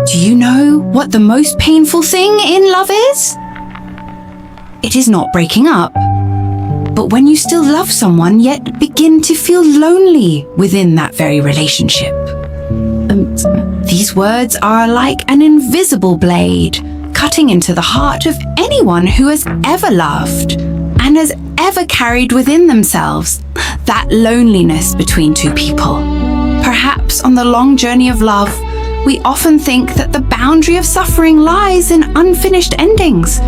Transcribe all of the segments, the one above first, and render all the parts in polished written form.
Do you know what the most painful thing in love is? It is not breaking up, but when you still love someone yet begin to feel lonely within that very relationship. These words are like an invisible blade cutting into the heart of anyone who has ever loved and has ever carried within themselves that loneliness between two people. Perhaps on the long journey of love, we often think that the boundary of suffering lies in unfinished endings,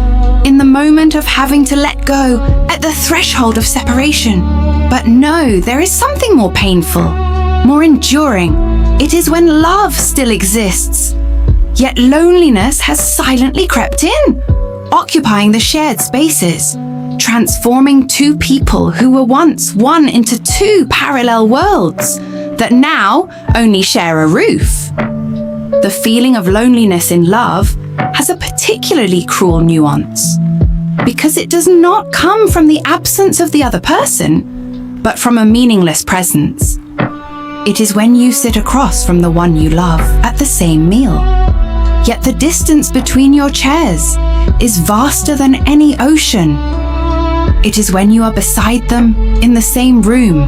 in the moment of having to let go at the threshold of separation. But no, there is something more painful, more enduring. It is when love still exists, yet loneliness has silently crept in, occupying the shared spaces, transforming two people who were once one into two parallel worlds that now only share a roof. The feeling of loneliness in love has a particularly cruel nuance, because it does not come from the absence of the other person, but from a meaningless presence. It is when you sit across from the one you love at the same meal, yet the distance between your chairs is vaster than any ocean. It is when you are beside them in the same room,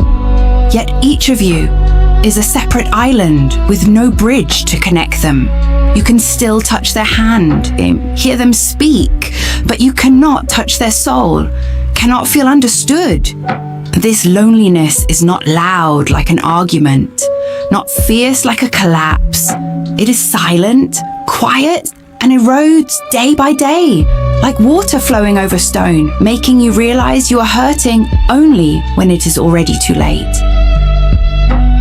yet each of you is a separate island with no bridge to connect them. You can still touch their hand, hear them speak, but you cannot touch their soul, cannot feel understood. This loneliness is not loud like an argument, not fierce like a collapse. It is silent, quiet, and erodes day by day, like water flowing over stone, making you realize you are hurting only when it is already too late.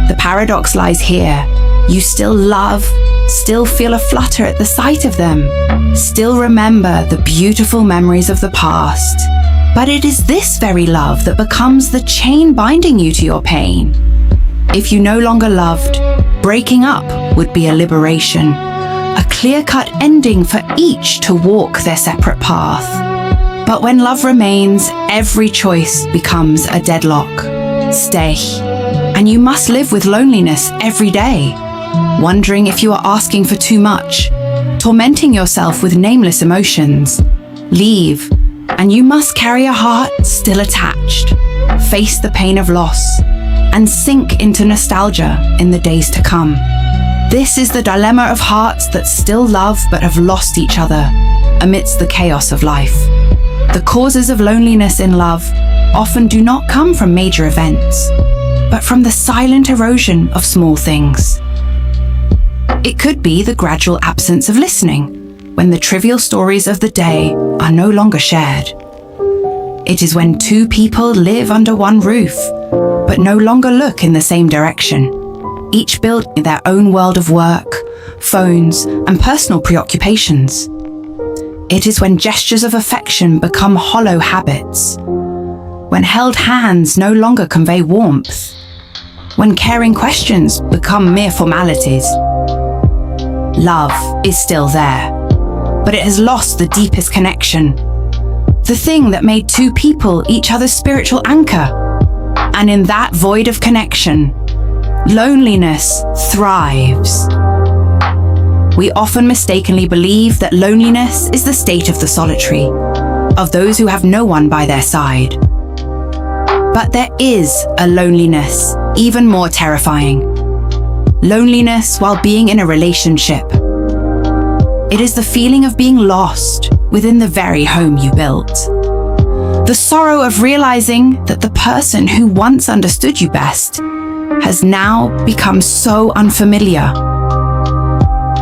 The paradox lies here. You still love, still feel a flutter at the sight of them, still remember the beautiful memories of the past. But it is this very love that becomes the chain binding you to your pain. If you no longer loved, breaking up would be a liberation, a clear-cut ending for each to walk their separate path. But when love remains, every choice becomes a deadlock. Stay. And you must live with loneliness every day, wondering if you are asking for too much, tormenting yourself with nameless emotions. Leave, and you must carry a heart still attached, face the pain of loss, and sink into nostalgia in the days to come. This is the dilemma of hearts that still love but have lost each other amidst the chaos of life. The causes of loneliness in love often do not come from major events, but from the silent erosion of small things. It could be the gradual absence of listening, when the trivial stories of the day are no longer shared. It is when two people live under one roof, but no longer look in the same direction, each built their own world of work, phones, and personal preoccupations. It is when gestures of affection become hollow habits, when held hands no longer convey warmth, when caring questions become mere formalities. Love is still there, but it has lost the deepest connection, the thing that made two people each other's spiritual anchor. And in that void of connection, loneliness thrives. We often mistakenly believe that loneliness is the state of the solitary, of those who have no one by their side. But there is a loneliness even more terrifying. Loneliness while being in a relationship. It is the feeling of being lost within the very home you built. The sorrow of realizing that the person who once understood you best has now become so unfamiliar.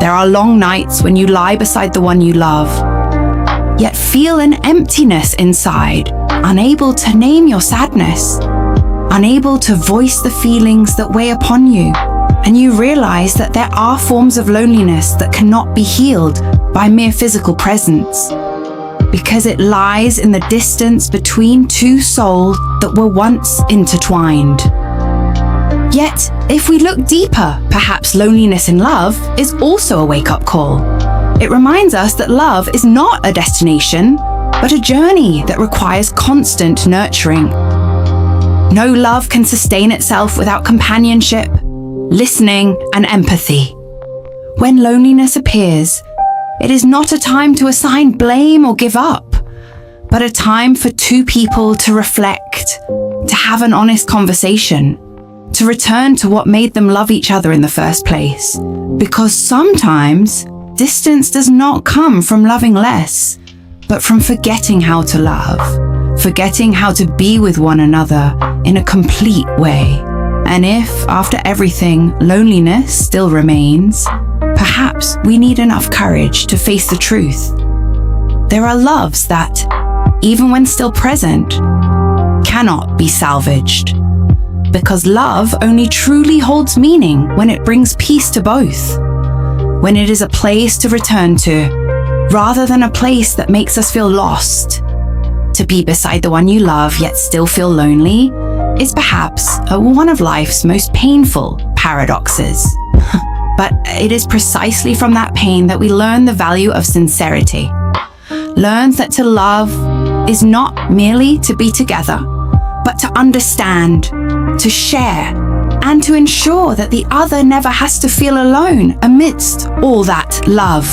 There are long nights when you lie beside the one you love, yet feel an emptiness inside, unable to name your sadness, unable to voice the feelings that weigh upon you, and you realize that there are forms of loneliness that cannot be healed by mere physical presence, because it lies in the distance between two souls that were once intertwined. Yet, if we look deeper, perhaps loneliness in love is also a wake-up call. It reminds us that love is not a destination, but a journey that requires constant nurturing. No love can sustain itself without companionship, listening, and empathy. When loneliness appears, it is not a time to assign blame or give up, but a time for two people to reflect, to have an honest conversation, to return to what made them love each other in the first place. Because sometimes distance does not come from loving less, but from forgetting how to love, forgetting how to be with one another in a complete way. And if, after everything, loneliness still remains, perhaps we need enough courage to face the truth. There are loves that, even when still present, cannot be salvaged. Because love only truly holds meaning when it brings peace to both, when it is a place to return to, rather than a place that makes us feel lost. To be beside the one you love yet still feel lonely is perhaps one of life's most painful paradoxes. But it is precisely from that pain that we learn the value of sincerity. Learn that to love is not merely to be together, but to understand, to share, and to ensure that the other never has to feel alone amidst all that love.